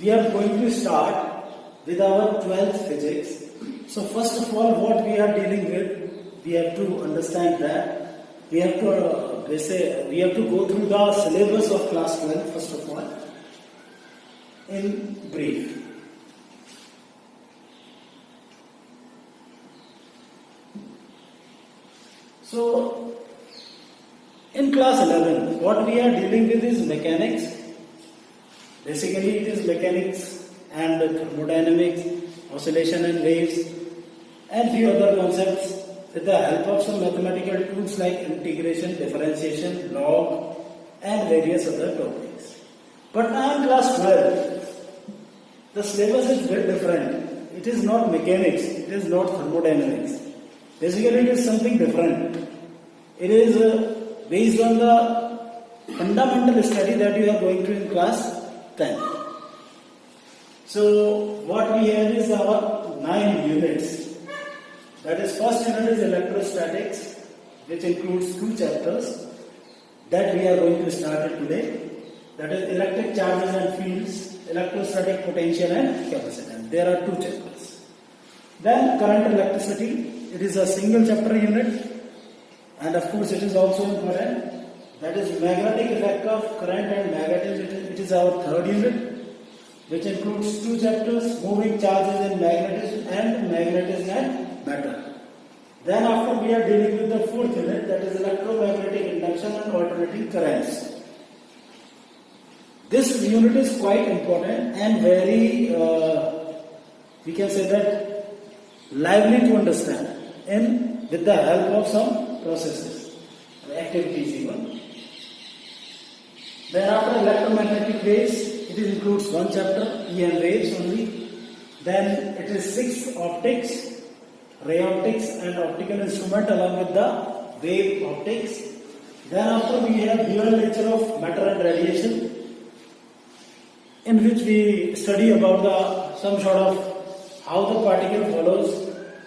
we are going to start with our 12th physics. So first of all, what we are dealing with, we have to understand that we have to go through the syllabus of class 12 first of all in brief. So in class 11, what we are dealing with is mechanics. Basically, it is mechanics and thermodynamics, oscillation and waves, and few other concepts with the help of some mathematical tools like integration, differentiation, log, and various other topics. But now in class 12, the syllabus is very different. It is not mechanics, it is not thermodynamics. Basically, it is something different. It is based on the fundamental study that you are going to in class 10. So what we have is our 9 units. That is, first unit is electrostatics, which includes 2 chapters that we are going to start it today. That is electric charges and fields, electrostatic potential and capacitance. There are 2 chapters. Then current electricity, it is a single chapter unit, and of course it is also important. That is magnetic effect of current and magnetism. It is our 3rd unit, which includes 2 chapters, moving charges in magnetism and matter. Then after we are dealing with the 4th unit, that is electromagnetic induction and alternating currents. This unit is quite important and very, we can say that, lively to understand with the help of some processes, activities even. Then after electromagnetic waves, it includes 1 chapter, EM waves only. Then it is 6 optics, ray optics and optical instrument along with the wave optics. Then after we have dual nature of matter and radiation, in which we study about some sort of how the particle follows.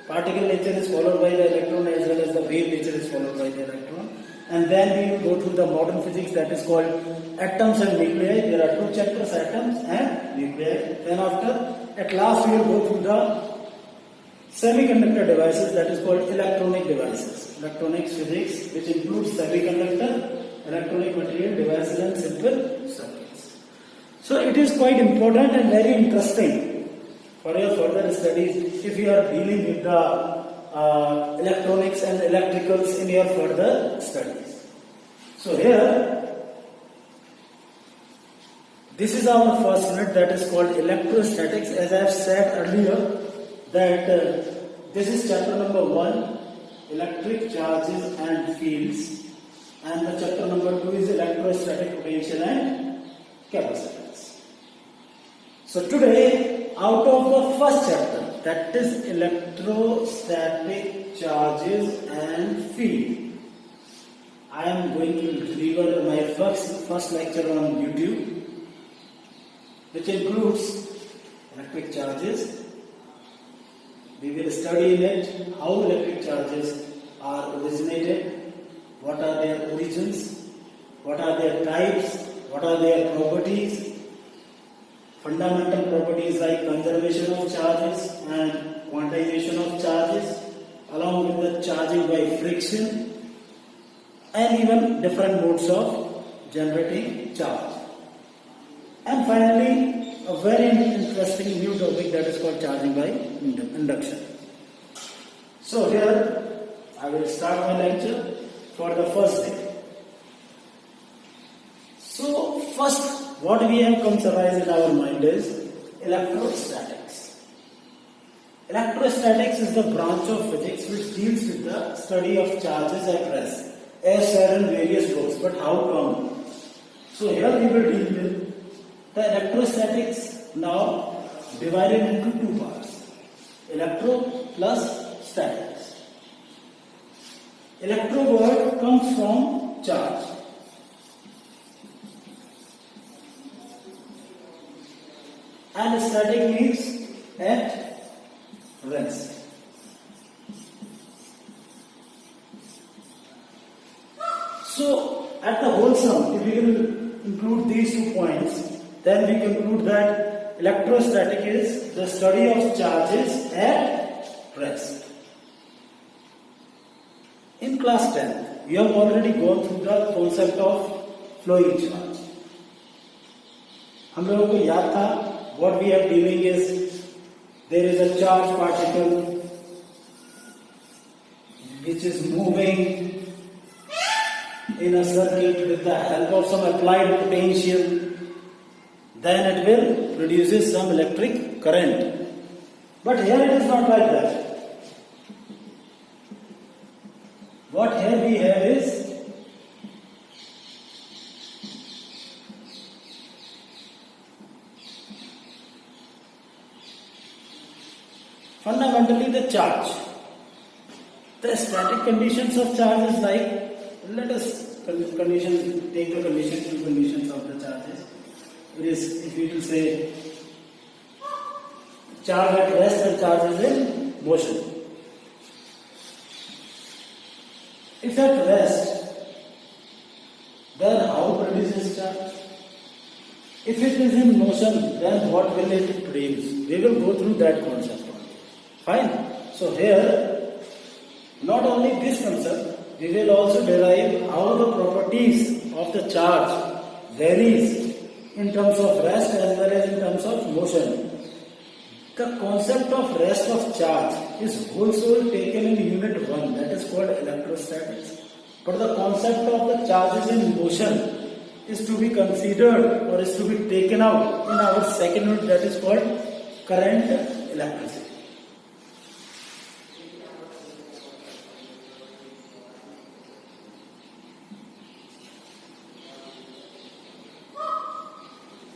Particle nature is followed by the electron as well as the wave nature is followed by the electron. And then we will go through the modern physics that is called atoms and nuclei. There are 2 chapters, atoms and nuclei. Then after, at last we will go through the semiconductor devices, that is called electronic devices. Electronics physics, which includes semiconductor, electronic material devices and simple circuits. So it is quite important and very interesting for your further studies if you are dealing with the electronics and electricals in your further studies. So here, this is our first unit, that is called electrostatics. As I have said earlier, that this is chapter number 1, electric charges and fields, and the chapter number 2 is electrostatic potential and capacitance. So today, out of the first chapter, that is electrostatic charges and field, I am going to deliver my first lecture on YouTube, which includes electric charges. We will study in it how electric charges are originated, what are their origins, what are their types, what are their properties, fundamental properties like conservation of charges and quantization of charges, along with the charging by friction, and even different modes of generating charge. And finally, a very interesting new topic that is called charging by induction. So here, I will start my lecture for the first day. So first, what we have come to arise in our mind is electrostatics. Electrostatics is the branch of physics which deals with the study of charges at rest, as said in various books. But how come? So here we will deal with the electrostatics, now divided into 2 parts: electro plus statics. Electro word comes from charge. And static means at rest. So at the whole sum, if we will include these 2 points, then we conclude that electrostatic is the study of charges at rest. In class 10, you have already gone through the concept of flowing charge. हम लोगों को याद था what we are dealing is there is a charge particle which is moving in a circuit with the help of some applied potential, then it will produces some electric current. But here it is not like that. What here we have is fundamentally the charge. The static conditions of charge is like, let us take the two conditions of the charges. It is, if we will say, charge at rest and charge is in motion. If at rest, then how produces charge? If it is in motion, then what will it produce? We will go through that concept. Fine. So here, not only this concept, we will also derive how the properties of the charge varies in terms of rest as well as in terms of motion. The concept of rest of charge is wholesale taken in unit 1, that is called electrostatics. But the concept of the charges in motion is to be considered or is to be taken out in our second unit, that is called current electricity.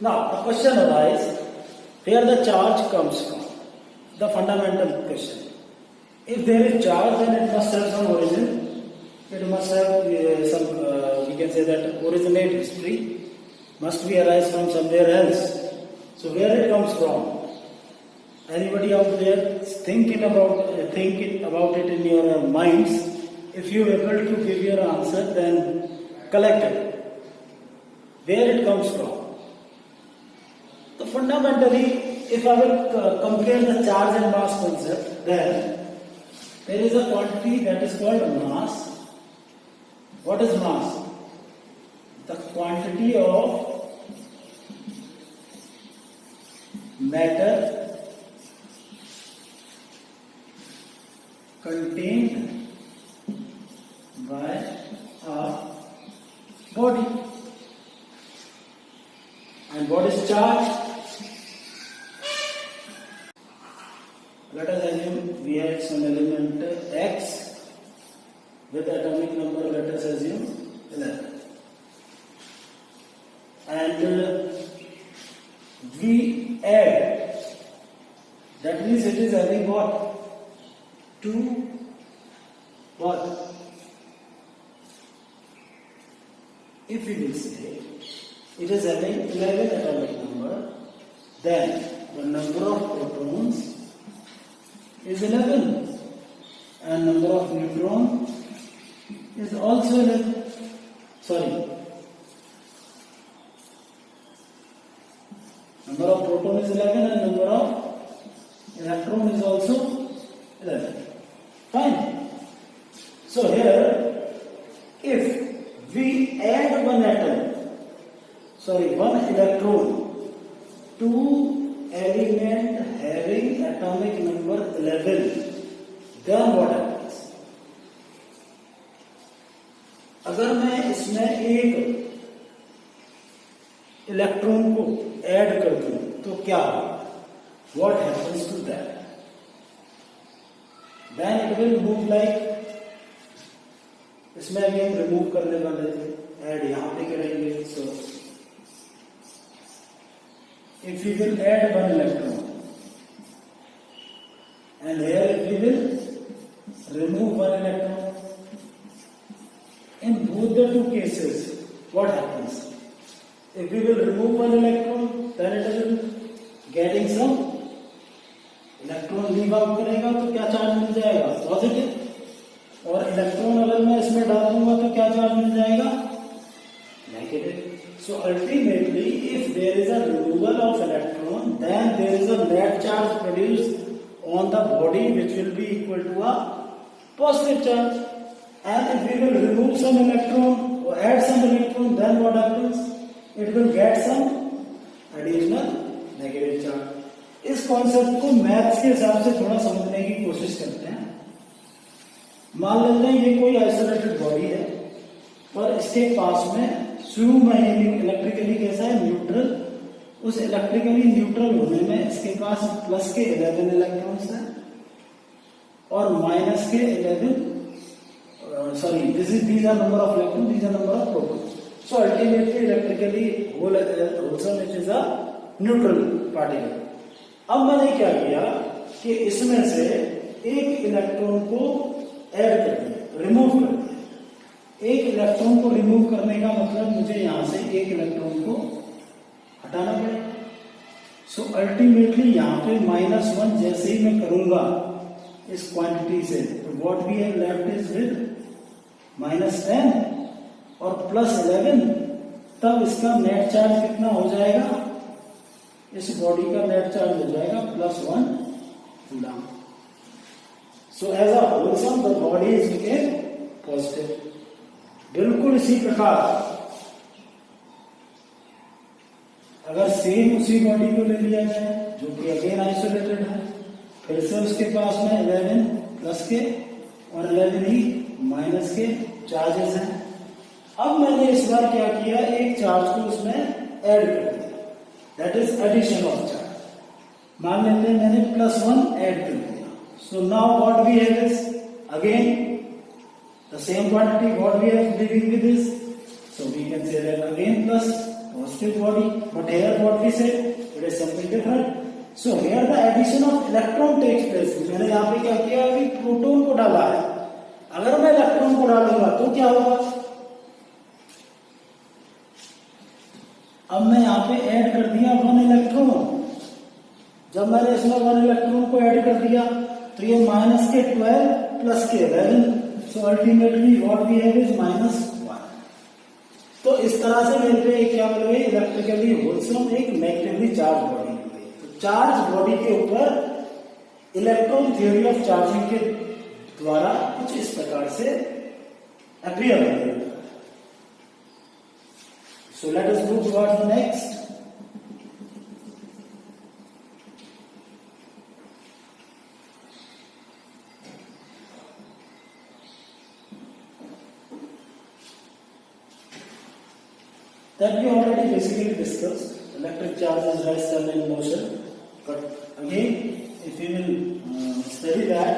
Now, the question arises, where the charge comes from? The fundamental question. If there is charge, then it must have some origin. It must have some, we can say that originate history. Must be arise from somewhere else. So where it comes from? Anybody out there thinking about it in your minds? If you are able to give your answer, then collect it. Where it comes from? So fundamentally, if I will compare the charge and mass concept, then there is a quantity that is called mass. What is mass? The quantity of matter contained by a body. And what is charge? Let us assume we have some element x with atomic number, let us assume 11. And we add, that means it is having what? 2 what? If we will say it is having 11 atomic number, then the number of protons is 11 and number of neutrons is also 11. Sorry. Number of proton is 11 and number of electron is also 11. Fine. So here, if we add one electron to element having atomic number 11, then what happens? अगर मैं इसमें एक electron को add कर दूं तो क्या होगा? What happens to that? Then it will move like, इसमें अभी हम रिमूव करने वाले थे, ऐड यहां पे करेंगे. So if we will add one electron and here we will remove one electron, in both the two cases what happens? If we will remove one electron, then it will getting some electron leave out करेगा तो क्या charge मिल जाएगा? Positive. और electron अगर मैं इसमें डाल दूंगा तो क्या चार्ज मिल जाएगा? Negative. So ultimately, if there is a removal of electron, electron, then there is a net charge produced on the body which will be equal to a positive charge. And if we will remove some electron or add some electron, then what happens? It will get some additional negative charge. इस concept को maths के हिसाब से थोड़ा समझने की कोशिश करते हैं. मान लेते हैं ये कोई आइसोलेटेड बॉडी है और इसके पास में शुरू में इलेक्ट्रिकली कैसा है, न्यूट्रल. उस इलेक्ट्रिकली न्यूट्रल होने में इसके पास प्लस के 11 इलेक्ट्रॉन्स हैं और माइनस के 11 these are number of electrons, these are number of protons. So ultimately electrically wholesome it is a neutral particle. अब मैंने क्या किया कि इसमें से एक इलेक्ट्रॉन को ऐड कर दिया, रिमूव कर दिया. एक इलेक्ट्रॉन को रिमूव करने का मतलब मुझे यहां से एक इलेक्ट्रॉन को हटाना पड़ेगा. सो अल्टीमेटली यहां पे -1 जैसे ही मैं करूंगा इस क्वांटिटी से, तो what we have left is with -10 और +11. तब इसका नेट चार्ज कितना हो जाएगा? इस बॉडी का नेट चार्ज हो जाएगा +1 coulomb. So as a wholesome the body is became positive. बिल्कुल इसी प्रकार अगर सेम उसी बॉडी को ले लिया जाए जो कि अगेन आइसोलेटेड है, फिर से उसके पास में 11 प्लस के और 11 ही माइनस के चार्जेस हैं. अब मैंने इस बार क्या किया, एक चार्ज को उसमें ऐड कर दिया, that is addition of charge. मान लेते हैं मैंने +1 ऐड कर दिया. So now what we have is again the same quantity what we have living with this. So we can say that again plus positive body, but here what we say it is something different. So here the addition of electron takes place. मैंने यहाँ पे क्या किया, अभी proton को डाला है. अगर मैं इलेक्ट्रॉन को डालूंगा तो क्या होगा? अब मैं यहाँ पे ऐड कर दिया 1 इलेक्ट्रॉन. जब मैंने इसमें 1 इलेक्ट्रॉन को ऐड कर दिया तो ये माइनस के 12 प्लस के 11. So ultimately what we have is -1. तो इस तरह से मेरे पे क्या मिल गई, इलेक्ट्रिकली होलसम एक नेगेटिवली चार्ज बॉडी मिल गई. तो चार्ज बॉडी के ऊपर इलेक्ट्रॉन थ्योरी ऑफ चार्जिंग के द्वारा कुछ इस प्रकार से अपीयर होता है. So let us move towards the next. That we already basically discussed. Electric charge is rest and in motion. But again, if we will study that,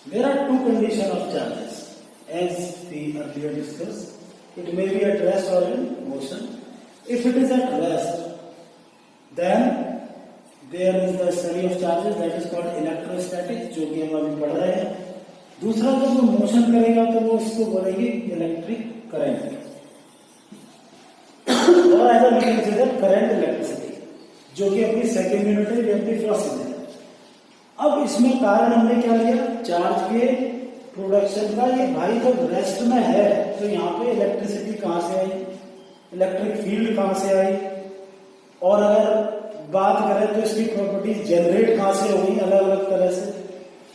there are two conditions of charges, as we earlier discussed. It may be at rest or in motion. If it is at rest, then there is the study of charges that is called electrostatic, जो कि हम अभी पढ़ रहे हैं. दूसरा जब वो मोशन करेगा तो वो उसको बोलेंगे इलेक्ट्रिक करंट, और ऐसा भी कंसीडर करंट इलेक्ट्रिसिटी, जो कि अपनी सेकेंड यूनिट है, ये अपनी फर्स्ट यूनिट है. अब इसमें कारण हमने क्या लिया, चार्ज के प्रोडक्शन का. ये भाई जब रेस्ट में है तो यहाँ पे इलेक्ट्रिसिटी कहां से आई, इलेक्ट्रिक फील्ड कहां से आई, और अगर बात करें तो इसकी प्रॉपर्टीज जनरेट कहां से होगी, अलग अलग तरह से.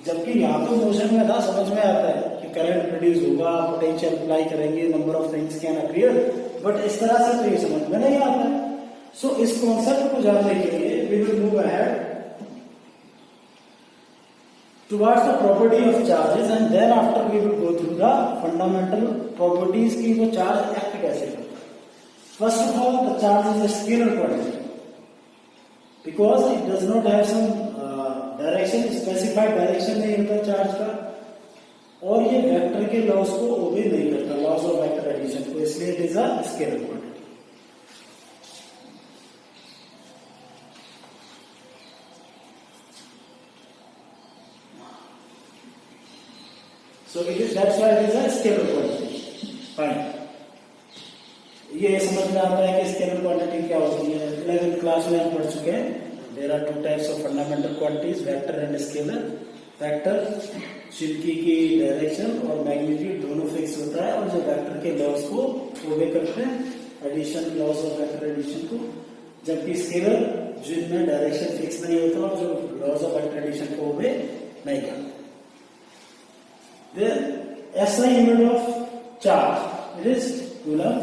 जबकि यहाँ तो मोशन में था, समझ में आता है कि करंट प्रोड्यूस होगा, पोटेंशियल अप्लाई करेंगे, number of things can appear, but इस तरह से तो ये समझ में नहीं आता है. सो इस कॉन्सेप्ट को जानने के लिए we will move ahead towards the property of charges, and then after we will go through the fundamental properties की वो चार्ज एक्ट कैसे करता है. First of all, the charge is a scalar quantity because it does not have some direction, specified direction नहीं होता charge का, और ये वेक्टर के लॉस को ओबे नहीं करता, लॉस ऑफ वेक्टर एडिशन को, इसलिए it is a scalar quantity. So it is, that's why it is a scalar quantity. Fine. ये समझ में आता है कि स्केलर क्वांटिटी क्या होती है. 11th क्लास में हम पढ़ चुके हैं. There are two types of fundamental quantities, vector and scalar. Vector चिल्की की डायरेक्शन और मैग्नीट्यूड दोनों फिक्स होता है, और जो वेक्टर के लॉस को ओबे करते हैं, addition, laws of vector addition को, जबकि स्केलर जिनमें डायरेक्शन फिक्स नहीं होता और जो लॉस ऑफ वेक्टर एडिशन को ओबे नहीं करते। Then SI unit of charge it is coulomb,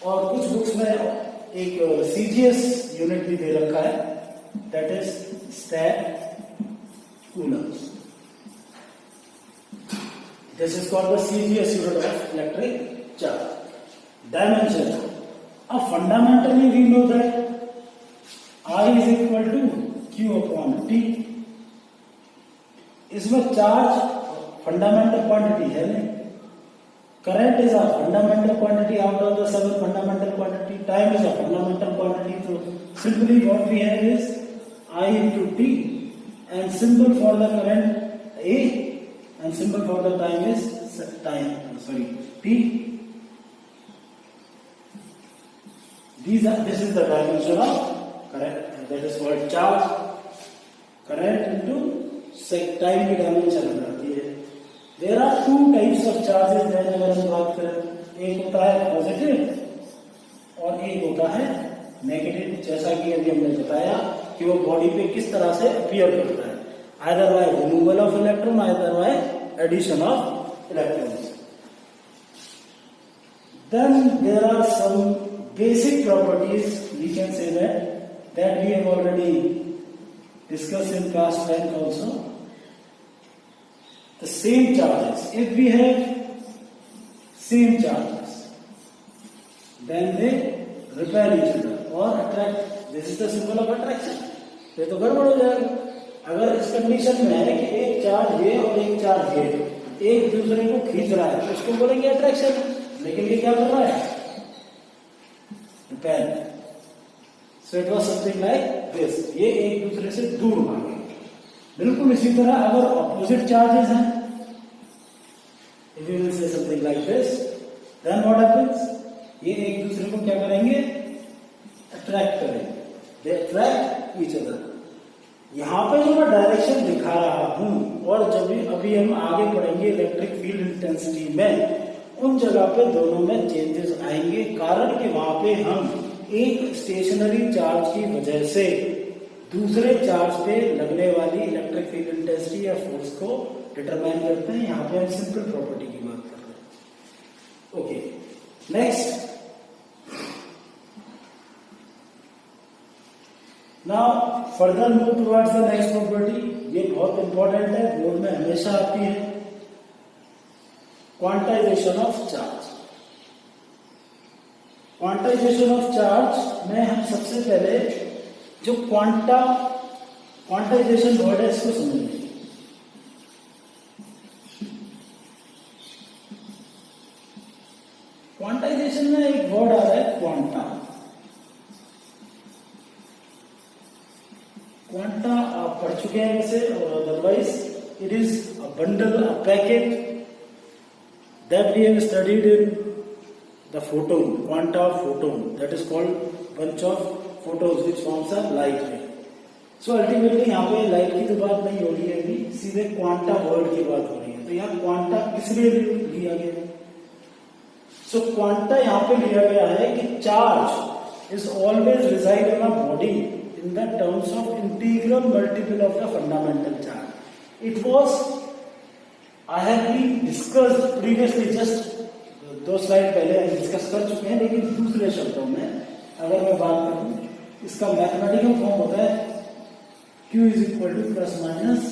और कुछ बुक्स में एक सीजीएस यूनिट भी दे रखा है, that is stat coulombs. This is called the CGS unit of electric charge. Dimension. Fundamentally we know that I is equal to Q upon T. इसमें charge fundamental quantity है नहीं, current is a fundamental quantity out of the 7 fundamental quantity, time is a fundamental quantity, तो simply what we have is I into T. And symbol for the current A and symbol for the time is T. This is the dimension of current, that is called charge. Current into time की dimension बनाती है। There are two types of charges हैं अगर हम बात करें, एक होता है पॉजिटिव और एक होता है नेगेटिव, जैसा कि अभी हमने बताया कि वो बॉडी पे किस तरह से अपीयर करता है, either by removal of electron, either by addition of electrons. Then there are some basic properties we can say that we have already discussed in class 10 also. The same charges, if we have same charges, then they repel each other or attract. This is the symbol of attraction. ये तो गड़बड़ हो जाएगा अगर इस condition में है कि एक चार्ज ये और एक चार्ज ये एक दूसरे को खींच रहा है, तो उसको बोलेंगे अट्रैक्शन, लेकिन ये क्या कर रहा है, repel. So it was something like this, ये एक दूसरे से दूर भागे। बिल्कुल इसी तरह अगर ऑपोजिट चार्जेस हैं, if you will say something like this, then what happens, ये एक दूसरे को क्या करेंगे, अट्रैक्ट करेंगे, दे अट्रैक्ट ईच अदर। यहां पे जो मैं डायरेक्शन दिखा रहा हूं और जब भी अभी हम आगे बढ़ेंगे इलेक्ट्रिक फील्ड इंटेंसिटी में, उन जगह पे दोनों में चेंजेस आएंगे, कारण कि वहां पे हम एक स्टेशनरी चार्ज की वजह से दूसरे चार्ज पे लगने वाली इलेक्ट्रिक फील्ड इंटेंसिटी या फोर्स को डिटरमाइन करते हैं। यहां पे हम सिंपल प्रॉपर्टी की बात कर रहे हैं। Okay, next, now further move towards the next property. ये बहुत इंपॉर्टेंट है, बोर्ड में हमेशा आती है, quantization of charge. Quantization of charge में हम सबसे पहले जो क्वांटाइजेशन वर्ड है इसको समझेंगे। क्वांटाइजेशन में एक वर्ड आ रहा है क्वांटा। क्वांटा आप पढ़ चुके हैं वैसे, और otherwise it is a bundle, a packet that we have studied in the photon, quanta of photon, that is called bunch of photons which forms a light ray. So ultimately यहाँ पे light की तो बात नहीं हो रही है, अभी सीधे क्वांटा वर्ड की बात हो रही है। तो यहाँ क्वांटा किस लिए लिया गया है? सो क्वांटा यहाँ पे लिया गया है कि charge is always resided in a body in the terms of integral multiple of the fundamental charge. It was, I have been discussed previously, just 2 slide पहले हम डिस्कस कर चुके हैं, लेकिन दूसरे शब्दों में अगर मैं बात करूं, इसका मैथमेटिकल फॉर्म होता है Q is equal to plus minus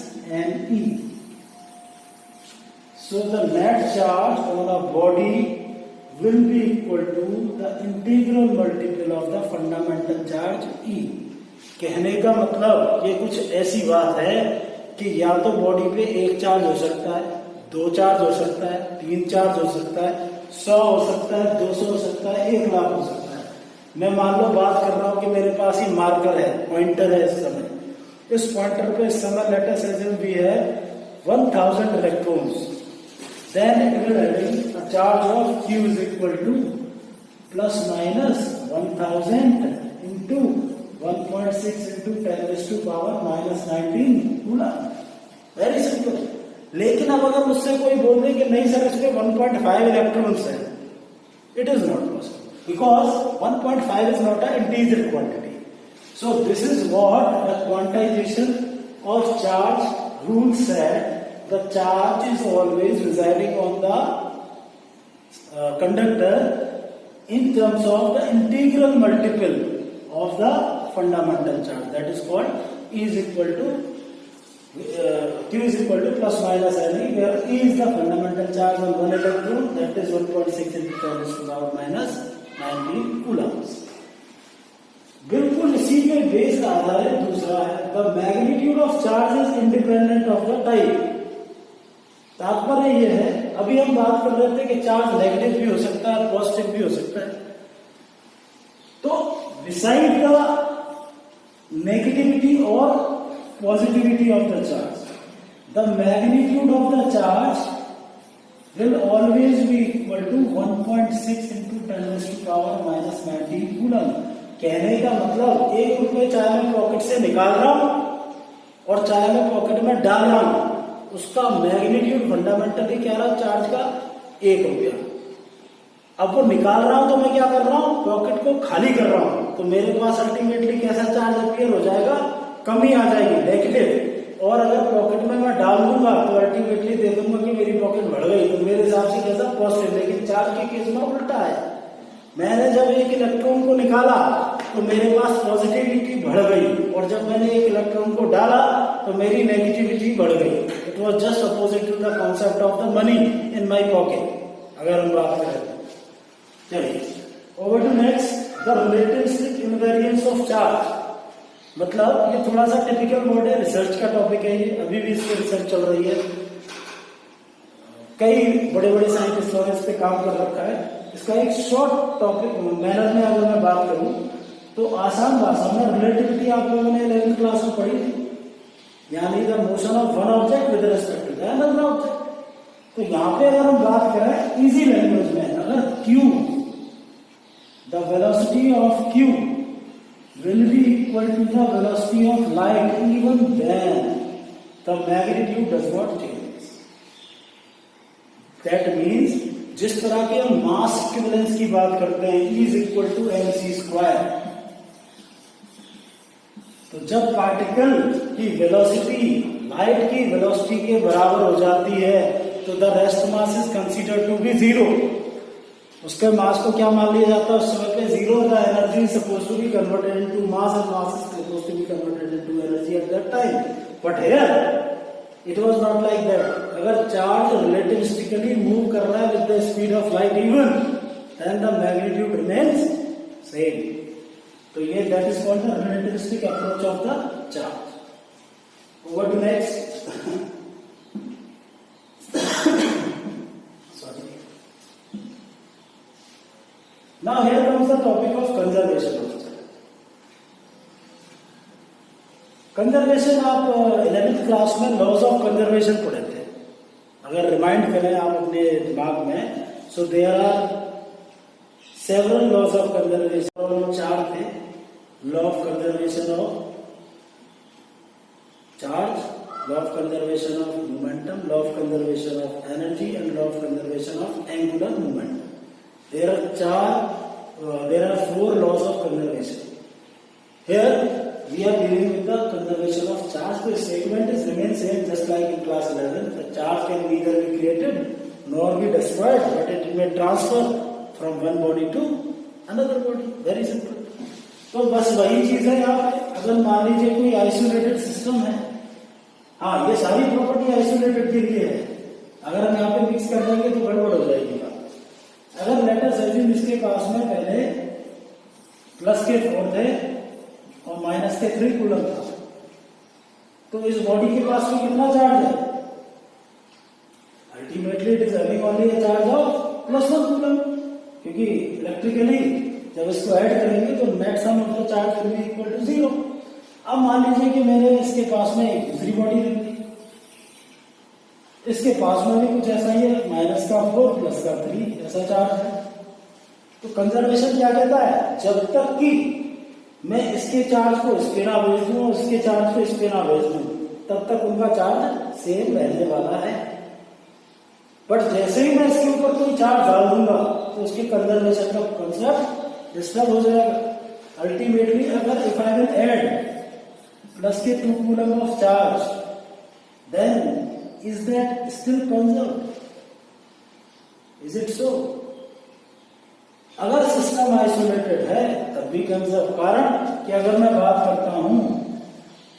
NE. So the net charge on a body will be equal to the integral multiple of the fundamental charge E. कहने का मतलब ये कुछ ऐसी बात है कि या तो बॉडी पे एक चार्ज हो सकता है, 2 चार्ज हो सकता है, 3 चार्ज हो सकता है, 100 हो सकता है, 200 हो सकता है, 1 लाख हो सकता है। मैं मान लो बात कर रहा हूं कि मेरे पास ही मार्कर है, पॉइंटर है, इस समय इस पॉइंटर पे इस समय let us assume we have 1000 electrons, then it will have a charge of Q is equal to plus minus 1000 into 1.6 into 10 raised to power minus 19 coulomb. लेकिन अब अगर मुझसे कोई बोल दे कि नहीं सर इसमें 1.5 इलेक्ट्रॉन्स है, it is not possible because 1.5 is not an integer quantity. So this is what the quantization of charge rule said. The charge is always residing on the conductor in terms of the integral multiple of the fundamental charge. That is called E is equal to Q is equal to plus minus Ne, where E is the fundamental charge on one electron, that is 1.6 into 10 to the power minus 19 coulombs. बिल्कुल इसी पे based आधारित दूसरा है, the magnitude of charge is independent of the type. तात्पर्य यह है, अभी हम बात कर रहे थे कि चार्ज नेगेटिव भी हो सकता है, पॉजिटिव भी हो सकता है। तो बिसाइड द नेगेटिविटी और positivity of the charge, the magnitude of the charge will always be equal to 1.6 into 10 to the power minus 19 coulomb। कहने का मतलब ₹1 चाहे मैं पॉकेट से निकाल रहा हूं और चाहे मैं पॉकेट में डाल रहा हूं, उसका मैग्नीट्यूड फंडामेंटली क्या रहा चार्ज का ₹1। अब वो निकाल रहा हूं तो मैं क्या कर रहा हूं, पॉकेट को खाली कर रहा हूं, तो मेरे पास अल्टीमेटली कैसा चार्ज अपीयर हो जाएगा, कमी आ जाएगी, नेगेटिव। और अगर पॉकेट में मैं डाल दूंगा तो अल्टीमेटली दे दूंगा कि मेरी पॉकेट बढ़ गई, तो मेरे हिसाब से कैसा पॉजिटिव। लेकिन चार्ज के केस में उल्टा है, मैंने जब एक इलेक्ट्रॉन को निकाला तो मेरे पास पॉजिटिविटी बढ़ गई, और जब मैंने एक इलेक्ट्रॉन को डाला तो मेरी नेगेटिविटी बढ़ गई। It was just opposite to the concept of the money in my pocket, अगर हम बात करें। चलिए over to next, the relativistic invariance of charge. मतलब ये थोड़ा सा टिपिकल वर्ड है, रिसर्च का टॉपिक है ये, अभी भी इस पे रिसर्च चल रही है, कई बड़े बड़े साइंटिस्टों ने इस पे काम कर रखा है। इसका एक शॉर्ट टॉपिक मैनर में अगर मैं बात करूं तो आसान भाषा में, रिलेटिविटी आप लोगों ने 11th क्लास में पढ़ी थी, यानी the motion of one object with respect to the another object. तो यहाँ पे अगर हम बात करें इजी लैंग्वेज में, अगर Q, the velocity of Q will be equal to the velocity of light, even then the magnitude does not change. That means जिस तरह के हम मास इक्विवेलेंस की बात करते हैं, E is equal to mc², तो जब पार्टिकल की वेलोसिटी लाइट की वेलोसिटी के बराबर हो जाती है तो the rest mass is considered to be 0। उसके मास को क्या मान लिया जाता है उस समय पे, 0। The energy is supposed to be converted into mass and mass is supposed to be converted into energy at that time. But here it was not like that. अगर चार्ज रिलेटिविस्टिकली मूव कर रहा है with the speed of light even, then the magnitude remains same. तो ये that is called the relativistic approach of the charge. Over to next, now here comes the topic of conservation of charge. Conservation आप 11th class में laws of conservation पढ़े थे, अगर remind करें आप अपने दिमाग में। So there are several laws of conservation, और 4 थे। Law of conservation of charge, law of conservation of momentum, law of conservation of energy and law of conservation of angular momentum. There are 4 laws of conservation. Here we are dealing with the conservation of charge. The statement is remain same just like in class 11. The charge can neither be created nor be destroyed, but it may transfer from one body to another body. Very simple. तो बस वही चीज है यहाँ पे। अगर मान लीजिए कोई आइसोलेटेड सिस्टम है, हाँ ये सारी प्रॉपर्टी आइसोलेटेड के लिए है, अगर हम यहाँ पे मिक्स कर देंगे तो गड़बड़ हो जाएगी बात। अगर लेटर सज्यूम इसके पास में पहले प्लस के 4 थे और माइनस के 3 कूलम था, तो इस बॉडी के पास में कितना चार्ज है, ultimately it is having only a charge of +1 coulomb, क्योंकि इलेक्ट्रिकली जब इसको ऐड करेंगे तो net sum of the charge will be equal to 0। अब मान लीजिए कि मैंने इसके पास में एक दूसरी बॉडी रख दी, इसके पास में भी कुछ ऐसा ही है, माइनस का 4 प्लस का 3 ऐसा चार्ज है। तो कंजर्वेशन क्या कहता है, जब तक कि मैं इसके चार्ज को इस पे ना भेज दूं और इसके चार्ज को इस पे ना भेज दूं, तब तक उनका चार्ज सेम रहने वाला है। बट जैसे ही मैं इसके ऊपर कोई चार्ज डाल दूंगा तो उसके कंजर्वेशन का कंसेप्ट डिस्टर्ब हो जाएगा। अल्टीमेटली अगर if I will add plus के 2 coulomb of charge, then is that still conserve? Is it so? अगर सिस्टम आइसोलेटेड है तब भी कंजर्व। कारण कि अगर मैं बात करता हूं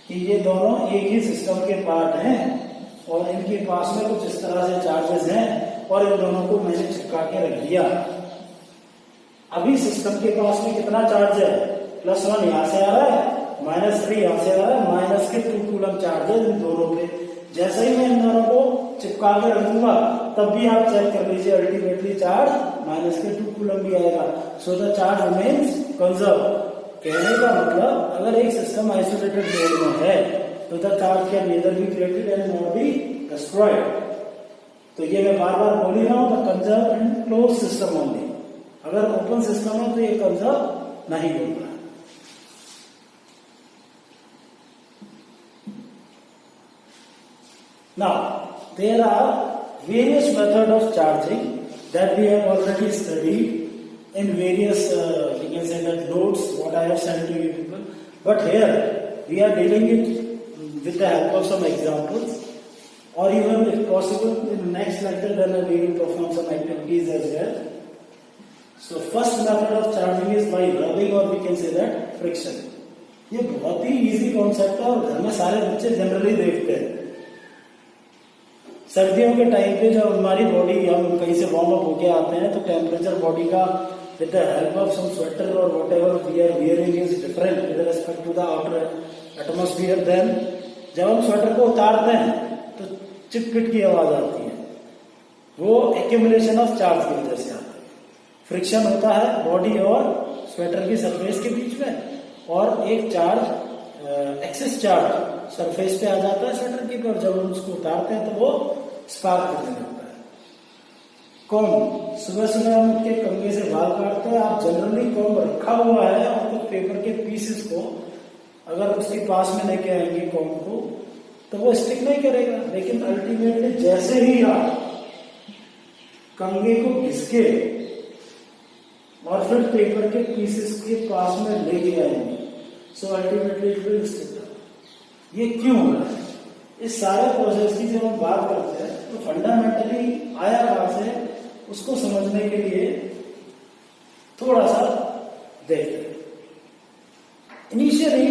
कि ये दोनों एक ही सिस्टम के पार्ट हैं और इनके पास में कुछ इस तरह से चार्जेस हैं और इन दोनों को मैंने चिपका के रख दिया। अभी सिस्टम के पास में कितना चार्ज है? +1 यहां से आ रहा है, -3 यहां से आ रहा है, माइनस के 2 कूलम चार्ज है इन दोनों पे। जैसे ही मैं इन दोनों को चिपका के रखूंगा तब भी आप चेक कर लीजिए, अल्टीमेटली चार्ज माइनस के 2 कूलम भी आएगा। So the charge remains conserve. कहने का मतलब अगर एक सिस्टम आइसोलेटेड मोड में है तो the charge can neither be created and not be destroyed. तो ये मैं बार बार बोल ही रहा हूं, the conserve in close system only. अगर ओपन सिस्टम है तो ये कंजर्व नहीं होगा। Now, there are various methods of charging that we have already studied in various, you can say that notes, what I have sent to you people. But here, we are dealing it with the help of some examples, or even if possible, in the next lecture, then we will perform some activities as well. So, first method of charging is by rubbing, or we can say that friction. ये बहुत ही easy concept है और घर में सारे बच्चे generally देखते हैं। सर्दियों के टाइम पे जब हमारी बॉडी, हम कहीं से वार्म अप होके आते हैं तो टेम्परेचर बॉडी का with the help of some sweater और whatever we are wearing is different with respect to the outer atmosphere. Then जब हम स्वेटर को उतारते हैं तो चिटपिट की आवाज आती है, वो एक्यूमुलेशन ऑफ चार्ज की वजह से आता है। फ्रिक्शन होता है बॉडी और स्वेटर की सरफेस के बीच में और एक चार्ज एक्सेस चार्ज सरफेस पे आ जाता है स्वेटर की, और जब हम उसको उतारते हैं तो वो स्पार्क करने लगता है। कॉम्ब, सुबह सुबह हम उनके कंघे से बाल काटते हैं, आप जनरली कॉम्ब रखा हुआ है और कुछ पेपर के पीसेस को अगर उसके पास में लेके आएंगे कॉम्ब को तो वो स्टिक नहीं करेगा। लेकिन अल्टीमेटली जैसे ही आप कंघे को घिसके और फिर पेपर के पीसेस के पास में लेके आएंगे, so ultimately it will stick. ये क्यों हो रहा है? इस सारे प्रोसेस की जब हम बात करते हैं तो फंडामेंटली आया कहां से, उसको समझने के लिए थोड़ा सा देखते हैं। इनिशियली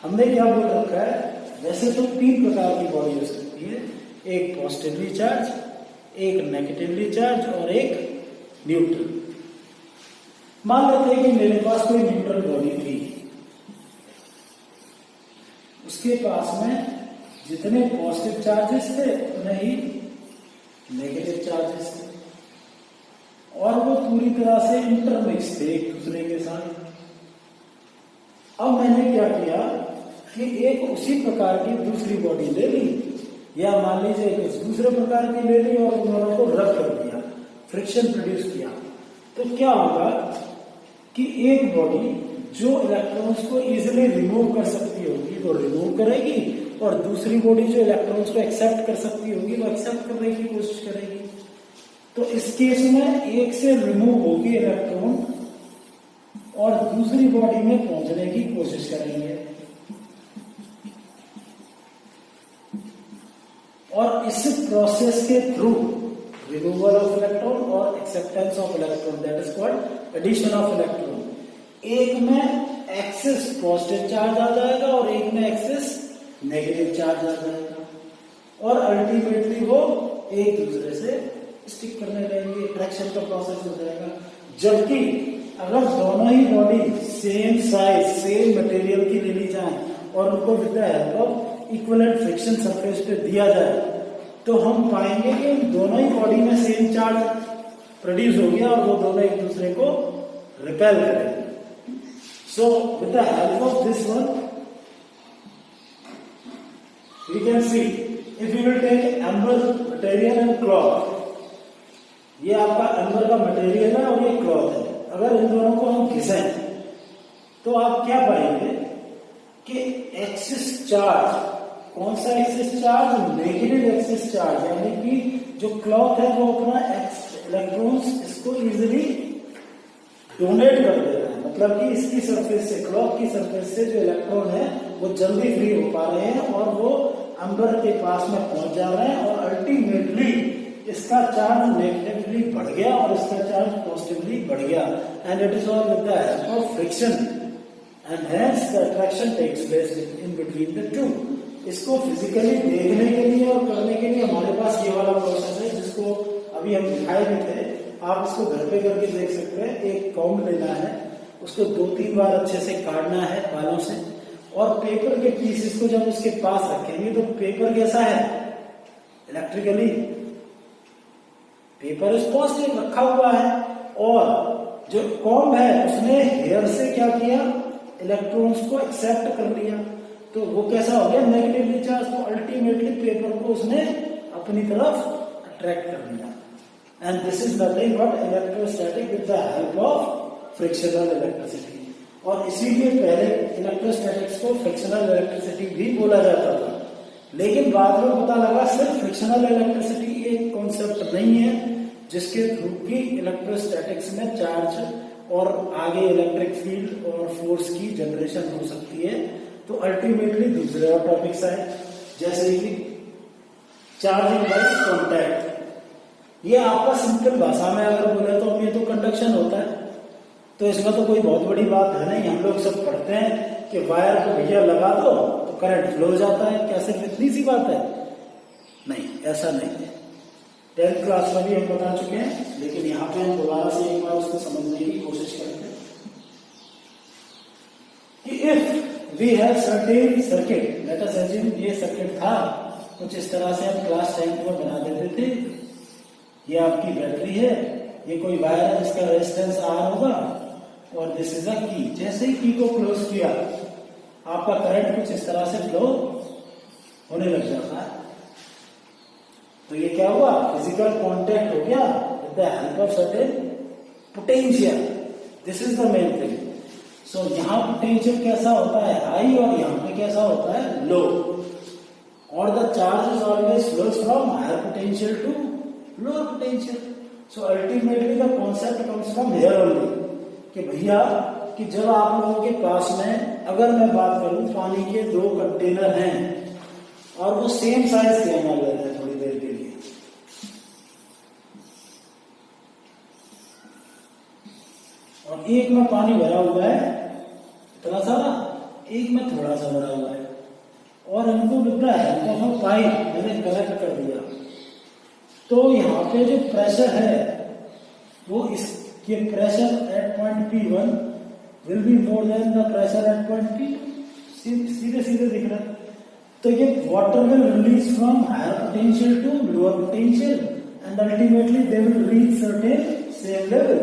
हमने क्या बोल रखा है, वैसे तो 3 प्रकार की बॉडी हो सकती है, एक पॉजिटिवली चार्ज, एक नेगेटिवली चार्ज और एक न्यूट्रल। मान लेते हैं कि मेरे पास कोई न्यूट्रल बॉडी थी, उसके पास में जितने पॉजिटिव चार्जेस थे उतने ही नेगेटिव चार्जेस थे और वो पूरी तरह से इंटरमिक्स थे एक दूसरे के साथ। अब मैंने क्या किया कि एक उसी प्रकार की दूसरी बॉडी ले ली, या मान लीजिए कुछ दूसरे प्रकार की ले ली और उन दोनों को रब कर दिया, फ्रिक्शन प्रोड्यूस किया। तो क्या होगा कि एक बॉडी जो इलेक्ट्रॉन्स को इजीली रिमूव कर सकती होगी वो रिमूव करेगी और दूसरी बॉडी जो इलेक्ट्रॉन्स को एक्सेप्ट कर सकती होगी वो एक्सेप्ट करने की कोशिश करेगी। तो इस केस में एक से रिमूव होगी इलेक्ट्रॉन और दूसरी बॉडी में पहुंचने की कोशिश करेंगे और इस प्रोसेस के थ्रू रिमूवल ऑफ इलेक्ट्रॉन और acceptance of electron, that is called addition of electron. एक में एक्सेस पॉजिटिव चार्ज आ जाएगा और एक में एक्सेस नेगेटिव चार्ज आ जाएगा और अल्टीमेटली वो एक दूसरे से स्टिक करने लगेंगे, अट्रैक्शन का प्रोसेस हो जाएगा। जबकि अगर दोनों ही body same size same material की ले ली जाए और उनको with the help of equivalent friction surface पे दिया जाए तो हम पाएंगे कि दोनों ही बॉडी में सेम चार्ज प्रोड्यूस हो गया और वो दोनों एक दूसरे को रिपेल करेंगे। So, with the help of this one, we can see if we will take amber material and cloth, ये आपका एम्बर का मटेरियल है और ये क्लॉथ है। अगर इन दोनों को हम घिसें तो आप क्या पाएंगे कि एक्सिस चार्ज कौन सा axis charge? Negative axis charge, यानी कि जो क्लॉथ है वो अपना इलेक्ट्रॉन्स इसको इजीली डोनेट कर दे रहा है, मतलब कि इसकी सरफेस से, क्लॉथ की सरफेस से जो इलेक्ट्रॉन है वो जल्दी फ्री हो पा रहे हैं और वो अंबर के पास में पहुंच जा रहे हैं, और अल्टीमेटली इसका चार्ज नेगेटिवली बढ़ गया और इसका चार्ज पॉजिटिवली बढ़ गया, and it is all with the help of friction, and hence the attraction takes place in between the two. इसको फिजिकली देखने के लिए और करने के लिए हमारे पास ये वाला प्रोसेस है, जिसको अभी हम दिखाए भी थे, आप इसको घर पे करके देख सकते हैं। एक कॉम्ब लेना है, उसको 2-3 बार अच्छे से काटना है बालों से, और पेपर के पीसेस को जब उसके पास रखेंगे तो पेपर कैसा है? इलेक्ट्रिकली पेपर इज पॉजिटिव रखा हुआ है, और जो कॉम्ब है उसने हेयर से क्या किया? इलेक्ट्रॉन्स को एक्सेप्ट कर लिया, तो वो कैसा हो गया? Negatively charge. तो अल्टीमेटली पेपर को उसने अपनी तरफ अट्रैक्ट कर लिया, and this is nothing but electrostatic with the help of frictional electricity. और इसीलिए पहले इलेक्ट्रोस्टैटिक्स को फ्रिक्शनल इलेक्ट्रिसिटी भी बोला जाता था, लेकिन बाद में पता लगा सिर्फ फ्रिक्शनल इलेक्ट्रिसिटी एक कॉन्सेप्ट नहीं है जिसके थ्रू की इलेक्ट्रोस्टैटिक्स में चार्ज और आगे इलेक्ट्रिक फील्ड और फोर्स की जनरेशन हो सकती है। तो अल्टीमेटली दूसरे और टॉपिक्स आए, जैसे कि चार्जिंग बाय कॉन्टैक्ट। ये आपका सिंपल भाषा में अगर बोले तो ये तो कंडक्शन होता है, तो इसमें तो कोई बहुत बड़ी बात है नहीं। हम लोग सब पढ़ते हैं कि वायर को भैया लगा दो तो करंट फ्लो हो जाता है, कैसे? इतनी सी बात है? नहीं, ऐसा नहीं है। 10th क्लास में भी हम बता चुके हैं, लेकिन यहाँ पे हम दोबारा से एक बार उसको समझने की कोशिश करते हैं कि if we have certain circuit, let us assume ये सर्किट था कुछ इस तरह से, हम क्लास 10th में बना देते थे। ये आपकी बैटरी है, ये कोई वायर है जिसका रेजिस्टेंस R होगा, और दिस इज अ की। जैसे ही की को क्लोज किया, आपका करंट कुछ इस तरह से फ्लो होने लग जाता है। तो ये क्या हुआ? फिजिकल कांटेक्ट हो गया with the help of certain potential. This is the main thing. So यहां पोटेंशियल कैसा होता है? हाई, और यहां पे कैसा होता है? लो। और the charge is always flows from higher potential to lower potential. So ultimately the concept comes from here only, कि भैया कि जब आप लोगों के पास में, अगर मैं बात करूं, पानी के 2 कंटेनर हैं और वो सेम साइज के मान लेते हैं थोड़ी देर के लिए, और एक में पानी भरा हुआ है इतना सारा, एक में थोड़ा सा भरा हुआ है, और इनको with the help of pipe मैंने कनेक्ट कर दिया, तो यहाँ पे जो प्रेशर है वो इसके pressure at point P1 will be more than the pressure at point P2। सीधे सीधे दिख रहा है। तो ये water will release from higher potential to lower potential, and ultimately they will reach certain same level.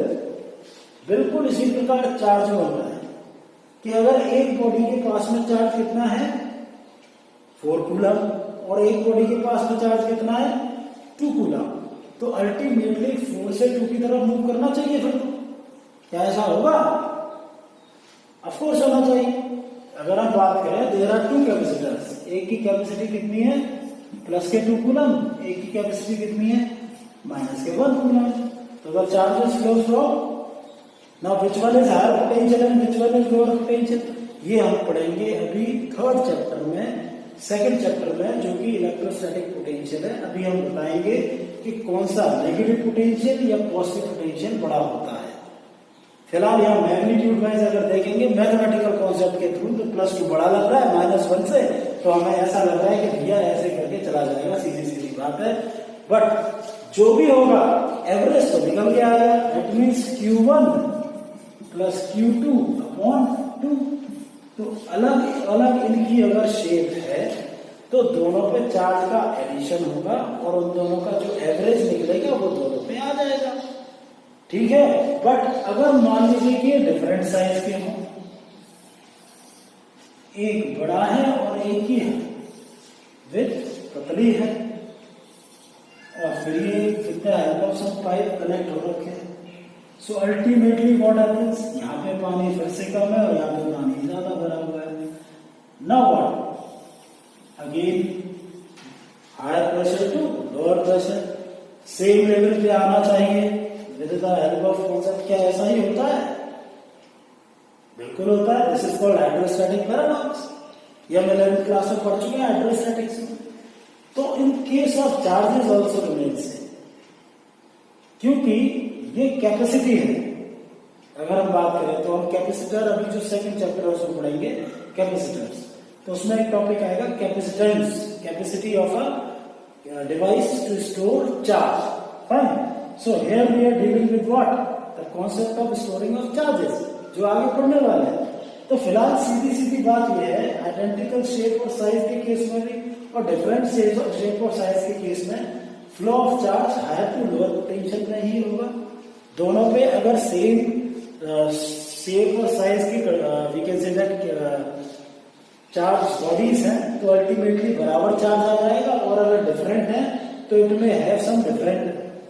बिल्कुल इसी प्रकार चार्ज बन रहा है कि अगर एक बॉडी के पास में चार्ज कितना है? 4 कूलम, और एक बॉडी के पास में चार्ज कितना है? 2 कूलम। तो अल्टीमेटली 4 से 2 की तरफ मूव करना चाहिए। फिर क्या ऐसा होगा? ऑफ कोर्स होना चाहिए। अगर हम बात करें, देयर आर 2 कैपेसिटर्स, एक की कैपेसिटी कितनी है? प्लस के 2 कूलम, एक की कैपेसिटी कितनी है? माइनस के 1 कूलम। तो the charges flow from, now which one is higher potential and which one is lower potential? ये हम पढ़ेंगे अभी 3rd चैप्टर में, 2nd चैप्टर में, जो कि इलेक्ट्रोस्टैटिक पोटेंशियल है। अभी हम बताएंगे कि कौन सा नेगेटिव पोटेंशियल या पॉजिटिव पोटेंशियल बड़ा होता है। फिलहाल यहाँ मैग्नीट्यूड वाइज अगर देखेंगे मैथमेटिकल कॉन्सेप्ट के थ्रू, तो +2 बड़ा लग रहा है -1 से, तो हमें ऐसा लग रहा है कि भैया ऐसे करके चला जाएगा, सीधी सीधी बात है। बट जो भी होगा एवरेज तो निकल के आएगा। That means Q1 + Q2 upon 2। तो अलग अलग इनकी अगर शेप है तो दोनों पे चार्ज का एडिशन होगा, और उन दोनों का जो एवरेज निकलेगा वो दोनों पे आ जाएगा। ठीक है। बट अगर मान लीजिए कि डिफरेंट साइज के हों, एक बड़ा है और एक ही है, विथ पतली है, और फिर ये with the help of some pipe connect हो रखे हैं। So ultimately what happens? यहाँ पे पानी फिर से कम है और यहाँ पे पानी ज्यादा भरा हुआ है। Now what? Again higher pressure to lower pressure, same level पे आना चाहिए with the help of concept. क्या ऐसा ही होता है? बिल्कुल होता है। This is called hydrostatic paradox. या हम 11th क्लास में पढ़ चुके हैं हाइड्रोस्टैटिक्स में। तो in case of charges also remain same, क्योंकि ये कैपेसिटी है। अगर हम बात करें तो हम कैपेसिटर, अभी जो सेकंड चैप्टर है उसमें पढ़ेंगे कैपेसिटर्स, तो उसमें एक टॉपिक आएगा capacitance, capacity of a device to store charge. Fine. So here we are dealing with what? The concept of storing of charges, जो आगे पढ़ने वाले हैं। तो फिलहाल सीधी सीधी बात यह है, आइडेंटिकल शेप और साइज के केस में भी और डिफरेंट शेप और साइज के केस में flow of charge higher to lower potential में ही होगा। दोनों पे अगर सेम शेप और साइज की we can say that charge bodies हैं तो अल्टीमेटली बराबर चार्ज आ जाएगा, और अगर डिफरेंट है तो it may have some different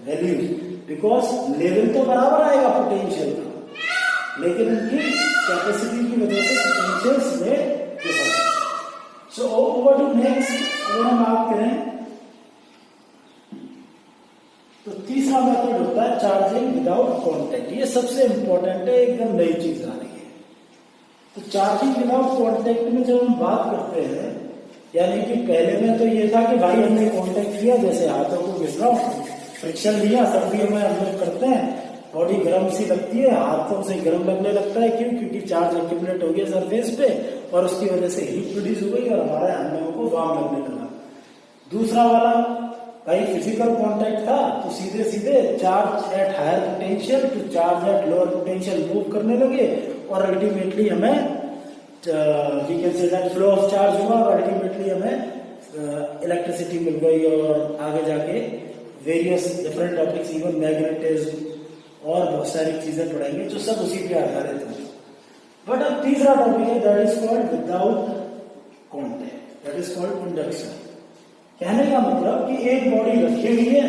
values, because level तो बराबर आएगा पोटेंशियल का, लेकिन उनकी कैपेसिटी की वजह से पोटेंशियल्स में difference. So over to next, अगर हम बात करें तो तीसरा मेथड होता है चार्जिंग विदाउट कांटेक्ट। ये सबसे इंपॉर्टेंट है, एकदम नई चीज आ रही है। तो चार्जिंग विदाउट कांटेक्ट में जब हम बात करते हैं, यानी कि पहले में तो ये था कि भाई हमने कांटेक्ट किया, जैसे हाथों को घिसरा, फ्रिक्शन लिया, सर्दियों में हम लोग करते हैं, बॉडी गर्म सी लगती है, हाथों से गर्म लगने लगता है। क्यों? क्योंकि चार्ज एक्यूमुलेट हो गया सरफेस पे और उसकी वजह से हीट प्रोड्यूस हो गई और हमारे अंगों को वार्म लगने लगा। दूसरा वाला भाई फिजिकल कांटेक्ट था, तो सीधे सीधे charge at higher potential to charge at lower potential move करने लगे, और अल्टीमेटली हमें we can say that flow of charge हुआ, और अल्टीमेटली हमें इलेक्ट्रिसिटी मिल गई। और आगे जाके various different topics, even magnetism और बहुत सारी चीजें पढ़ेंगे जो सब उसी पे आधारित है। बट अब तीसरा टॉपिक है, that is called without contact, that is called induction. कहने का मतलब कि एक बॉडी रखी हुई है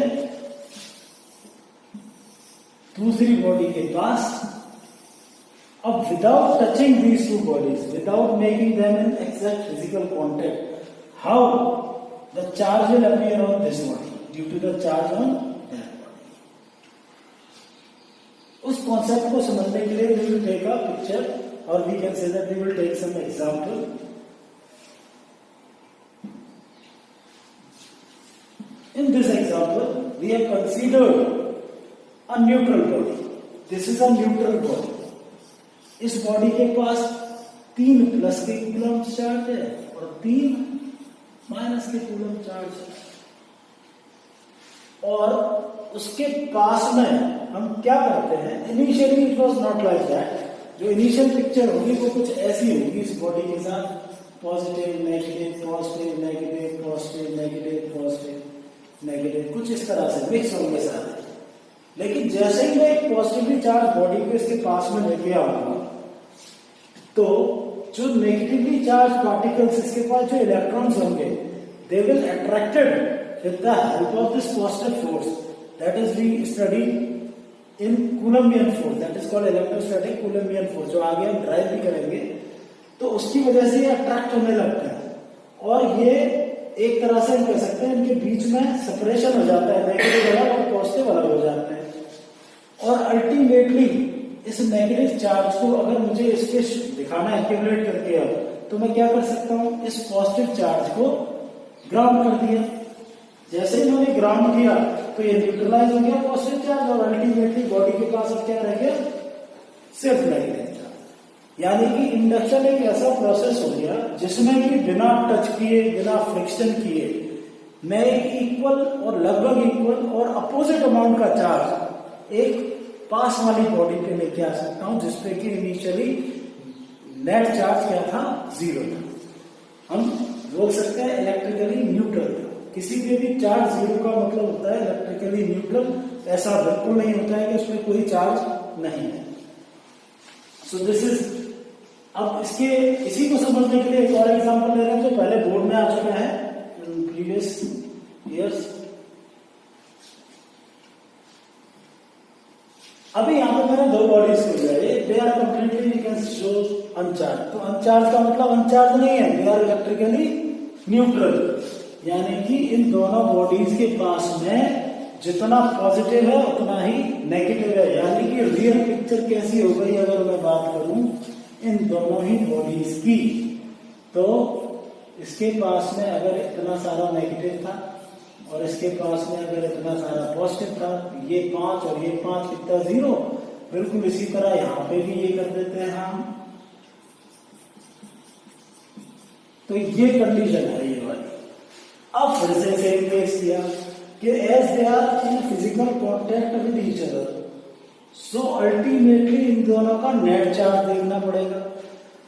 दूसरी बॉडी के पास, अब without touching these two bodies, without making them in exact physical contact, how the charge will appear on this body due to the charge on that body. उस कॉन्सेप्ट को समझने के लिए we will take a picture, और we can say that we will take some example. In this example, we have considered a neutral body. This is a neutral body. इस body के पास 3 plus के coulomb charge है और 3 minus के coulomb charge है, और उसके पास में हम क्या करते हैं, initially it was not like that. जो इनिशियल पिक्चर होगी वो कुछ ऐसी होगी इस बॉडी के साथ, positive negative positive negative positive negative positive negative, कुछ इस तरह से मिक्स होंगे सारे। लेकिन जैसे ही मैं एक पॉजिटिवली चार्ज बॉडी को इसके पास में लेके आऊंगा, तो जो नेगेटिवली चार्ज पार्टिकल्स, इसके पास जो इलेक्ट्रॉन्स होंगे, they will attracted with the help of this positive force, that is we study in coulombian force, that is called electrostatic coulombian force, जो आगे हम ड्राइव भी करेंगे। तो उसकी वजह से ये अट्रैक्ट होने लगता है, और ये एक तरह से हम कह सकते हैं इनके बीच में सेपरेशन हो जाता है, नेगेटिव अलग और पॉजिटिव अलग हो जाते हैं। और अल्टीमेटली इस नेगेटिव चार्ज को अगर मुझे इसके दिखाना है एक्यूमुलेट करके, तो मैं क्या कर सकता हूं, इस पॉजिटिव चार्ज को ग्राउंड कर दिया। जैसे ही मैंने ग्राउंड किया तो ये न्यूट्रलाइज हो गया पॉजिटिव चार्ज, और अल्टीमेटली बॉडी के पास अब क्या रह गया, सिर्फ नेगेटिव चार्ज। यानी कि इंडक्शन एक ऐसा प्रोसेस हो गया जिसमें कि बिना टच किए, बिना फ्रिक्शन किए, मैं एक इक्वल और लगभग इक्वल और अपोजिट अमाउंट का चार्ज एक पास वाली बॉडी पे लेके आ सकता हूं, जिसपे कि इनिशियली नेट चार्ज क्या था, 0 था। हम बोल सकते हैं इलेक्ट्रिकली न्यूट्रल था। किसी पे भी चार्ज 0 का मतलब होता है इलेक्ट्रिकली न्यूट्रल, ऐसा बिल्कुल नहीं होता है कि उसमें कोई चार्ज नहीं है। सो दिस इज, अब इसके इसी को समझने के लिए एक और एग्जांपल ले रहे हैं जो पहले बोर्ड में आ चुका है प्रीवियस ईयर्स। अभी यहां पर मैंने 2 बॉडीज को लिया है, they are completely we can show uncharge. तो अनचार्ज का मतलब अनचार्ज नहीं है, दे आर इलेक्ट्रिकली न्यूट्रल, यानी कि इन दोनों बॉडीज के पास में जितना पॉजिटिव है उतना ही नेगेटिव है। यानी कि रियल पिक्चर कैसी हो गई अगर मैं बात करूं इन दोनों ही बॉडीज की, तो इसके पास में अगर इतना सारा नेगेटिव था और इसके पास में अगर इतना सारा पॉजिटिव था, ये 5 और ये 5 कितना 0, बिल्कुल इसी तरह यहां पे भी ये कर देते हैं हम। तो ये कंडीशन है ये वाली। अब फिर से सेम केस किया कि as they are in physical contact with each other, so ultimately इन दोनों का नेट चार्ज देखना पड़ेगा।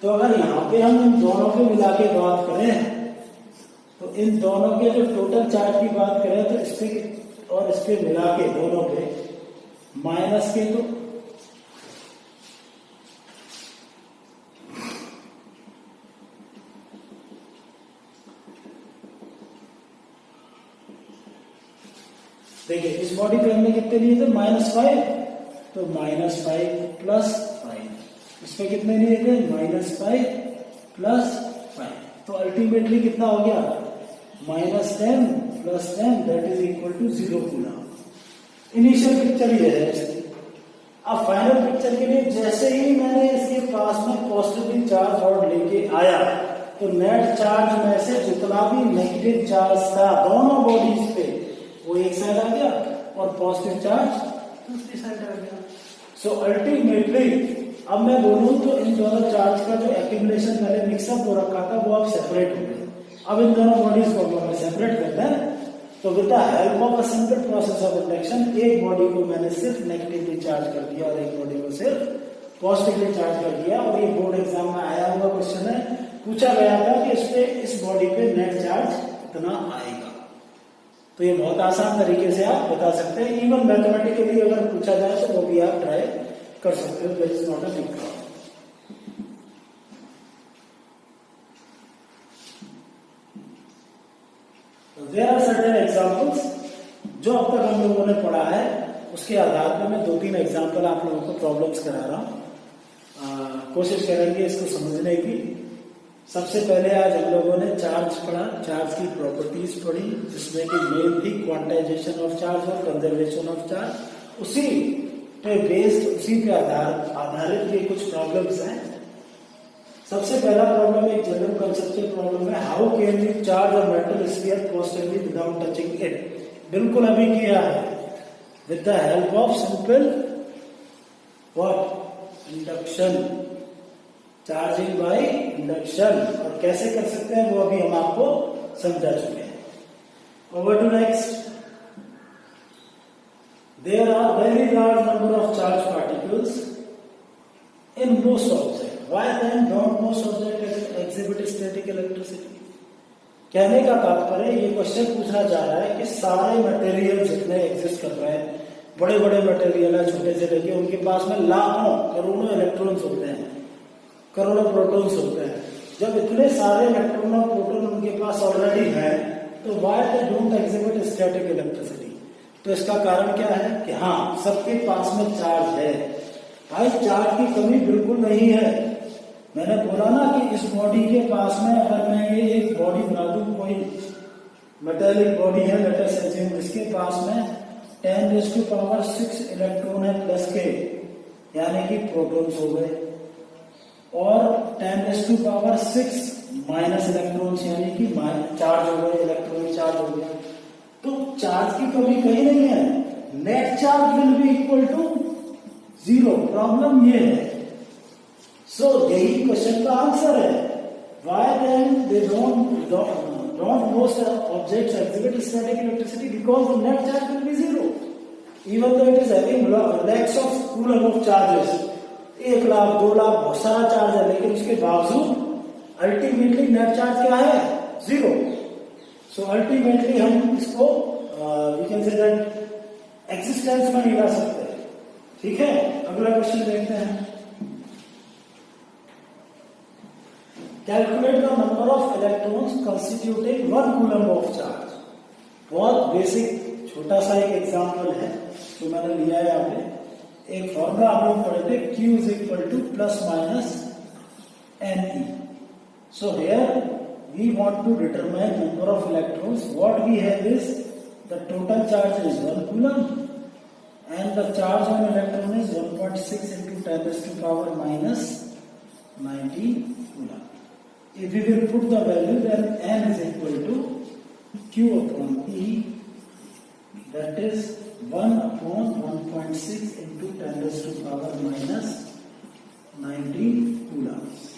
तो अगर यहाँ पे हम इन दोनों को मिला के बात करें तो इन दोनों के जो टोटल चार्ज की बात करें तो इस पे और इस पे मिला के दोनों पे माइनस के, तो देखिए इस बॉडी पे हमने कितने लिए थे -5, तो -5 प्लस 5, इस पे कितने लिए थे -5 प्लस 5, तो अल्टीमेटली कितना हो गया -10 plus 10 that is equal to 0 coulomb. Initial picture ये है इसकी। अब फाइनल पिक्चर के लिए जैसे ही मैंने इसके पास में पॉजिटिव चार्ज और लेके आया तो नेट चार्ज में से जितना भी नेगेटिव चार्ज था दोनों बॉडीज पे वो एक साइड आ गया और पॉजिटिव चार्ज दूसरी साइड आ गया। सो अल्टीमेटली अब मैं बोलूं तो इन दोनों चार्ज का जो एक्यूमुलेशन पहले मिक्सअप हो रखा था वो अब सेपरेट हो गए। अब इन दोनों बॉडीज को हमें सेपरेट करना है, तो with the help of a simple process of induction एक बॉडी को मैंने सिर्फ नेगेटिवली चार्ज कर दिया और एक बॉडी को सिर्फ पॉजिटिवली चार्ज कर दिया। और ये बोर्ड एग्जाम में आया हुआ क्वेश्चन है, पूछा गया था कि इस पे इस बॉडी पे नेट चार्ज कितना आएगा। तो ये बहुत आसान तरीके से आप बता सकते हैं। इवन मैथमेटिकली अगर पूछा जाए तो वो भी आप ट्राई कर सकते हो, that is not a big problem. There are certain examples जो अब तक हम लोगों ने पढ़ा है उसके आधार पर मैं 2-3 एग्जांपल आप लोगों को प्रॉब्लम्स करा रहा हूं, कोशिश करेंगे इसको समझने की। सबसे पहले आज हम लोगों ने चार्ज पढ़ा, चार्ज की प्रॉपर्टीज पढ़ी जिसमें कि मेन थी क्वांटाइजेशन ऑफ चार्ज और कंजर्वेशन ऑफ चार्ज। उसी पे बेस्ड, उसी पे आधारित ये कुछ प्रॉब्लम्स हैं। सबसे पहला प्रॉब्लम एक जनरल कंसेप्चुअल प्रॉब्लम है, how can you charge a metal sphere positively without touching it. बिल्कुल अभी किया है with the help of simple what induction, charging by induction. और कैसे कर सकते हैं वो अभी हम आपको समझा चुके हैं। Over to next, there are very large number of charge particles in most objects. Why then don't most objects exhibit static electricity? कहने का तात्पर्य ये क्वेश्चन पूछना चाह रहा है कि सारे मटेरियल जितने एग्जिस्ट कर रहे हैं, बड़े बड़े मटेरियल है छोटे से लेके, उनके पास में लाखों करोड़ों इलेक्ट्रॉन्स होते हैं, करोड़ों प्रोटॉन्स होते हैं। जब इतने सारे इलेक्ट्रॉन और प्रोटॉन उनके पास ऑलरेडी है तो why they don't exhibit static electricity? तो इसका कारण क्या है कि हाँ सबके पास में चार्ज है। भाई चार्ज की कमी बिल्कुल नहीं है। मैंने बोला ना कि इस बॉडी के पास में अगर मैं ये एक बॉडी बना दूं, कोई मेटेलिक बॉडी है लेटर से, इसके पास में 10⁶ इलेक्ट्रॉन है प्लस के, यानी कि प्रोटॉन्स हो गए, और 10⁶ माइनस इलेक्ट्रॉन्स यानी कि चार्ज हो गए, इलेक्ट्रॉनिक चार्ज हो गया। तो चार्ज की कमी कहीं नहीं है। Net charge will be equal to 0। Problem ये है। सो यही क्वेश्चन का आंसर है। Why then they don't most objects exhibit static electricity because the net charge will be 0 even though it is having lakhs of coulomb of charges. 1 lakh 2 lakh बहुत सारा charge है, लेकिन उसके बावजूद अल्टीमेटली नेट चार्ज क्या है 0। सो अल्टीमेटली हम इसको we can say that existence में नहीं ला सकते। ठीक है, अगला क्वेश्चन देखते हैं। Calculate the number of electrons constituting 1 coulomb of charge. बहुत बेसिक छोटा सा एक एग्जांपल है जो मैंने लिया है यहाँ पे। एक फॉर्मूला आप लोग पढ़े थे, Q is equal to plus minus NE। So here we want to determine number of electrons. What we have is the total charge is 1 coulomb and the charge on electron is 1.6 into 10 raised to power minus 19 coulomb. If we will put the value, then N is equal to Q upon E, that is 1 upon 1.6 into 10 raised to power minus 19 coulombs.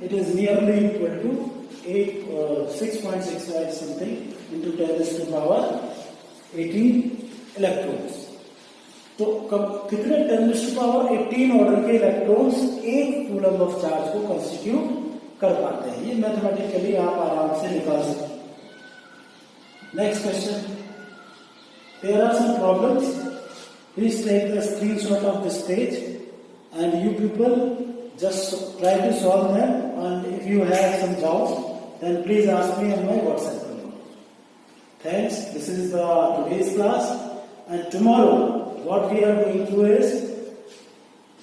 It is nearly equal to 6.65 something into 10 raised to power 18 electrons. तो कितने 10 raised to power 18 order के electrons 1 coulomb of charge को constitute कर पाते हैं. ये mathematically आप आराम से निकाल सकते हैं. Next question. There are some problems. Please take the screenshot of this page and you people just try to solve them, and if you have some doubts then please ask me on my WhatsApp number. Thanks. This is today's class, and tomorrow what we are going to is,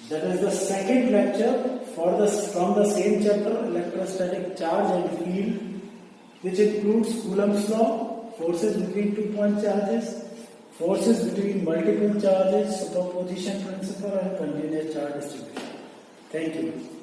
that is the second lecture from the same chapter, electrostatic charge and field, which includes Coulomb's law, forces between 2-point charges, forces between multiple charges, superposition principle and continuous charge distribution. Thank you.